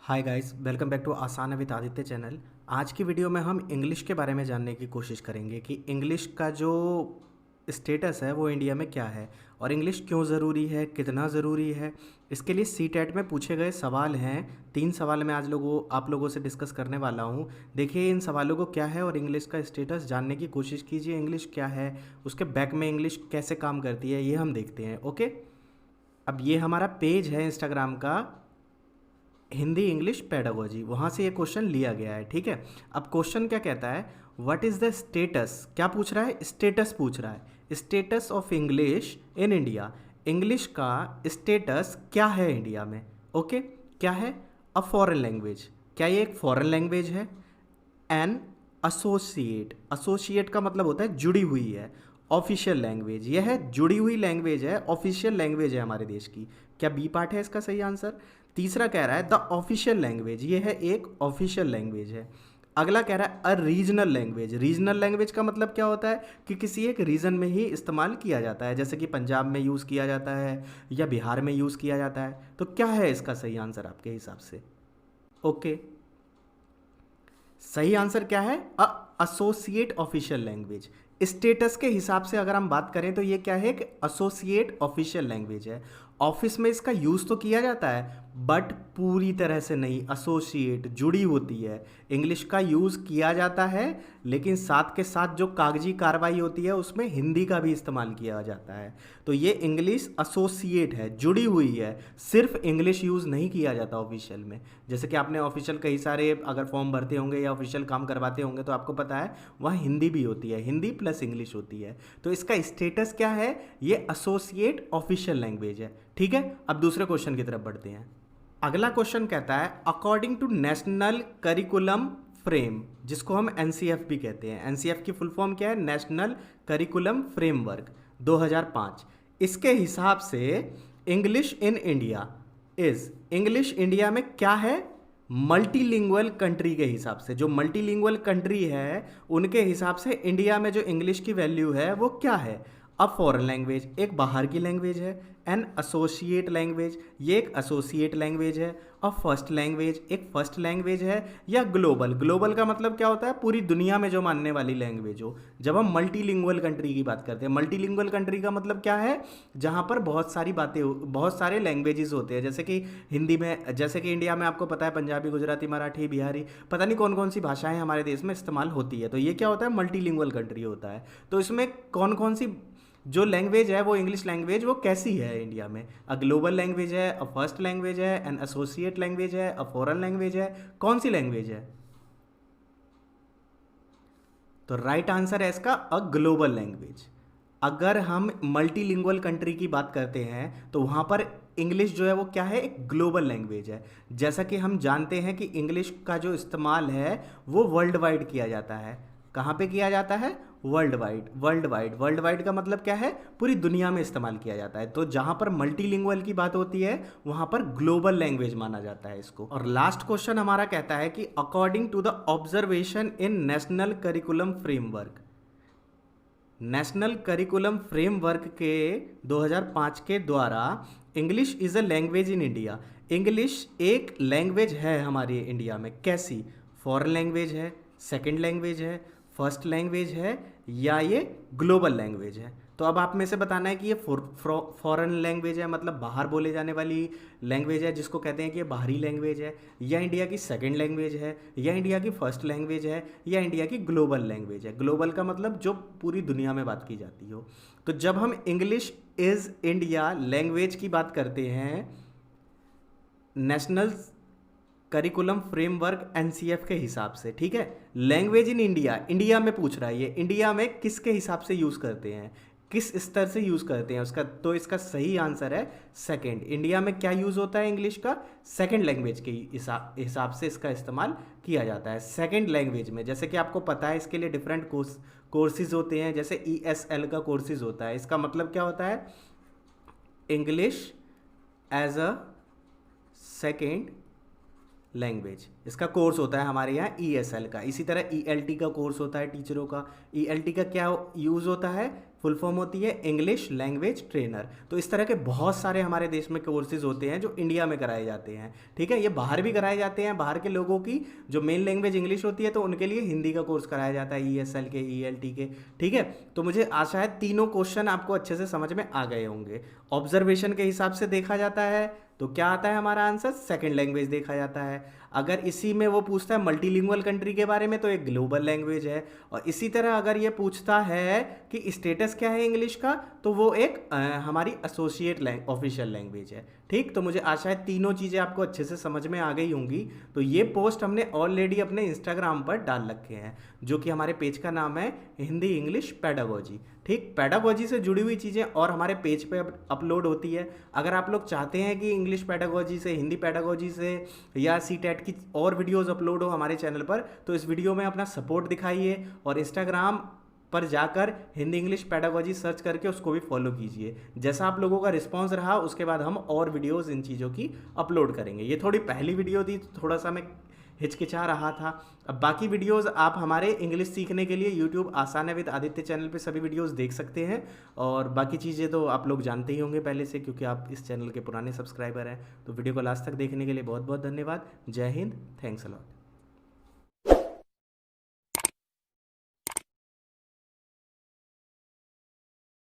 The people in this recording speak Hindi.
Hi guys, welcome back to Aasaan with Aditya channel. आज की वीडियो में हम इंग्लिश के बारे में जानने की कोशिश करेंगे कि इंग्लिश का जो स्टेटस है वो इंडिया में क्या है और इंग्लिश क्यों ज़रूरी है, कितना ज़रूरी है। इसके लिए सीटेट में पूछे गए सवाल हैं। 3 सवाल मैं आज आप लोगों से डिस्कस करने वाला हूँ। देखिए इन सवालों को क्या है और इंग्लिश का स्टेटस जानने की कोशिश कीजिए। इंग्लिश क्या है, उसके बैक में इंग्लिश कैसे काम करती है, ये हम देखते हैं। ओके, अब ये हमारा पेज है इंस्टाग्राम का, हिंदी इंग्लिश पेडागोजी, वहाँ से ये क्वेश्चन लिया गया है। ठीक है, अब क्वेश्चन क्या कहता है, व्हाट इज़ द स्टेटस, क्या पूछ रहा है, स्टेटस पूछ रहा है, status of English in India. English का स्टेटस क्या है इंडिया में। ओके, क्या है, अ फॉरेन लैंग्वेज, क्या ये एक फॉरेन लैंग्वेज है। एन एसोसिएट, एसोसिएट का मतलब होता है जुड़ी हुई है। ऑफिशियल लैंग्वेज, यह है जुड़ी हुई लैंग्वेज है, ऑफिशियल लैंग्वेज है हमारे देश की। क्या बी पार्ट है इसका सही आंसर। तीसरा कह रहा है द ऑफिशियल लैंग्वेज, ये है एक ऑफिशियल लैंग्वेज है। अगला कह रहा है a regional language. Regional language का मतलब क्या होता है कि किसी एक रीजन में ही इस्तेमाल किया जाता है, जैसे कि पंजाब में यूज़ किया जाता है या बिहार में यूज़ किया जाता है। तो क्या है इसका सही आंसर आपके हिसाब से। ओके, सही आंसर क्या है, एसोसिएट ऑफिशियल लैंग्वेज। स्टेटस के हिसाब से अगर हम बात करें तो ये क्या है, एक एसोसिएट ऑफिशियल लैंग्वेज है। ऑफिस में इसका यूज़ तो किया जाता है बट पूरी तरह से नहीं, एसोसिएट जुड़ी होती है। इंग्लिश का यूज़ किया जाता है लेकिन साथ के साथ जो कागजी कार्रवाई होती है उसमें हिंदी का भी इस्तेमाल किया जाता है। तो ये इंग्लिश एसोसिएट है, जुड़ी हुई है, सिर्फ इंग्लिश यूज़ नहीं किया जाता ऑफिशियल में। जैसे कि आपने ऑफिशियल कई सारे अगर फॉर्म भरते होंगे या ऑफिशियल काम करवाते होंगे तो आपको पता है वहाँ हिंदी भी होती है, हिंदी प्लस इंग्लिश होती है। तो इसका स्टेटस क्या है, ये एसोसिएट ऑफिशियल लैंग्वेज है। ठीक है, अब दूसरे क्वेश्चन की तरफ बढ़ते हैं। अगला क्वेश्चन कहता है according to national curriculum frame, जिसको हम एनसीएफ भी कहते हैं। एनसीएफ की फुल फॉर्म क्या है, नेशनल करिकुलम फ्रेमवर्क 2005। इसके हिसाब से English in India is, English India में क्या है, मल्टीलिंगुअल कंट्री के हिसाब से। जो मल्टीलिंगुअल कंट्री है उनके हिसाब से इंडिया में जो इंग्लिश की वैल्यू है वो क्या है। अब फॉरेन लैंग्वेज, एक बाहर की लैंग्वेज है। एन एसोसिएट लैंग्वेज, ये एक एसोसिएट लैंग्वेज है। और फर्स्ट लैंग्वेज, एक फर्स्ट लैंग्वेज है। या ग्लोबल, ग्लोबल का मतलब क्या होता है, पूरी दुनिया में जो मानने वाली लैंग्वेज हो। जब हम मल्टीलिंगुअल कंट्री की बात करते हैं, मल्टीलिंगुअल कंट्री का मतलब क्या है, जहाँ पर बहुत सारी बातें, बहुत सारे लैंग्वेजेस होते हैं। जैसे कि हिंदी में, जैसे कि इंडिया में आपको पता है पंजाबी, गुजराती, मराठी, बिहारी, पता नहीं कौन कौन सी भाषाएं हमारे देश में इस्तेमाल होती है। तो ये क्या होता है, मल्टीलिंगुअल कंट्री होता है। तो इसमें कौन कौन सी जो लैंग्वेज है वो इंग्लिश लैंग्वेज वो कैसी है इंडिया में, अ ग्लोबल लैंग्वेज है, अ फर्स्ट लैंग्वेज है, एन एसोसिएट लैंग्वेज है, अ फॉरेन लैंग्वेज है, कौन सी लैंग्वेज है। तो राइट आंसर है इसका अ ग्लोबल लैंग्वेज। अगर हम मल्टीलिंगुअल कंट्री की बात करते हैं तो वहाँ पर इंग्लिश जो है वो क्या है, एक ग्लोबल लैंग्वेज है। जैसा कि हम जानते हैं कि इंग्लिश का जो इस्तेमाल है वो वर्ल्ड वाइड किया जाता है। कहाँ पे किया जाता है, world wide. World wide, world wide का मतलब क्या है, पूरी दुनिया में इस्तेमाल किया जाता है। तो जहाँ पर मल्टीलिंगुअल की बात होती है वहाँ पर ग्लोबल लैंग्वेज माना जाता है इसको। और लास्ट क्वेश्चन हमारा कहता है कि according to the observation in national curriculum framework, national curriculum framework के 2005 के द्वारा English is a language in India, English एक लैंग्वेज है हमारी इंडिया में। कैसी, फॉरेन लैंग्वेज है, सेकंड लैंग्वेज है, फर्स्ट लैंग्वेज है, या ये ग्लोबल लैंग्वेज है। तो अब आप में से बताना है कि ये फॉरेन लैंग्वेज है, मतलब बाहर बोले जाने वाली लैंग्वेज है जिसको कहते हैं कि ये बाहरी लैंग्वेज है, या इंडिया की सेकंड लैंग्वेज है, या इंडिया की फर्स्ट लैंग्वेज है, या इंडिया की ग्लोबल लैंग्वेज है। ग्लोबल का मतलब जो पूरी दुनिया में बात की जाती हो। तो जब हम इंग्लिश इज़ इंडिया लैंग्वेज की बात करते हैं नेशनल करिकुलम फ्रेमवर्क एनसीएफ के हिसाब से, ठीक है, लैंग्वेज इन इंडिया, इंडिया में पूछ रहा है ये, इंडिया में किसके हिसाब से यूज़ करते हैं, किस स्तर से यूज़ करते हैं उसका। तो इसका सही आंसर है सेकंड। इंडिया में क्या यूज़ होता है इंग्लिश का, सेकंड लैंग्वेज के हिसाब से इसका इस्तेमाल किया जाता है, सेकंड लैंग्वेज में। जैसे कि आपको पता है इसके लिए डिफरेंट कोर्सेज होते हैं, जैसे ESL का कोर्सेज होता है। इसका मतलब क्या होता है, English as a second language, इसका कोर्स होता है हमारे यहाँ ESL का। इसी तरह ELT का कोर्स होता है टीचरों का। ELT का क्या यूज़ होता है, फुल फॉर्म होती है इंग्लिश लैंग्वेज ट्रेनर। तो इस तरह के बहुत सारे हमारे देश में कोर्सेज होते हैं जो इंडिया में कराए जाते हैं, ठीक है। ये बाहर भी कराए जाते हैं, बाहर के लोगों की जो मेन लैंग्वेज इंग्लिश होती है तो उनके लिए हिंदी का कोर्स कराया जाता है, ESL के, ELT के, ठीक है। तो मुझे आशा है तीनों क्वेश्चन आपको अच्छे से समझ में आ गए होंगे। ऑब्जर्वेशन के हिसाब से देखा जाता है तो क्या आता है हमारा आंसर, सेकंड लैंग्वेज देखा जाता है। अगर इसी में वो पूछता है मल्टीलिंगुअल कंट्री के बारे में तो एक ग्लोबल लैंग्वेज है। और इसी तरह अगर ये पूछता है कि स्टेटस क्या है इंग्लिश का तो वो एक हमारी एसोसिएट ऑफिशियल लैंग्वेज है, ठीक। तो मुझे आशा है तीनों चीज़ें आपको अच्छे से समझ में आ गई होंगी। तो ये पोस्ट हमने ऑलरेडी अपने इंस्टाग्राम पर डाल रखे हैं, जो कि हमारे पेज का नाम है हिंदी इंग्लिश पेडागोजी, ठीक। पेडागोजी से जुड़ी हुई चीज़ें और हमारे पेज पे अपलोड होती है। अगर आप लोग चाहते हैं कि इंग्लिश पेडागोजी से, हिंदी पेडागोजी से या CTET की और वीडियोस अपलोड हो हमारे चैनल पर, तो इस वीडियो में अपना सपोर्ट दिखाइए और इंस्टाग्राम पर जाकर हिंदी इंग्लिश पेडागोजी सर्च करके उसको भी फॉलो कीजिए। जैसा आप लोगों का रिस्पांस रहा उसके बाद हम और वीडियोस इन चीज़ों की अपलोड करेंगे। ये थोड़ी पहली वीडियो थी तो थोड़ा सा मैं हिचकिचा रहा था। अब बाकी वीडियोस आप हमारे इंग्लिश सीखने के लिए यूट्यूब आसान है विद आदित्य चैनल पे सभी वीडियोस देख सकते हैं। और बाकी चीज़ें तो आप लोग जानते ही होंगे पहले से, क्योंकि आप इस चैनल के पुराने सब्सक्राइबर हैं। तो वीडियो को लास्ट तक देखने के लिए बहुत बहुत धन्यवाद। जय हिंद, थैंक्स अ लॉट।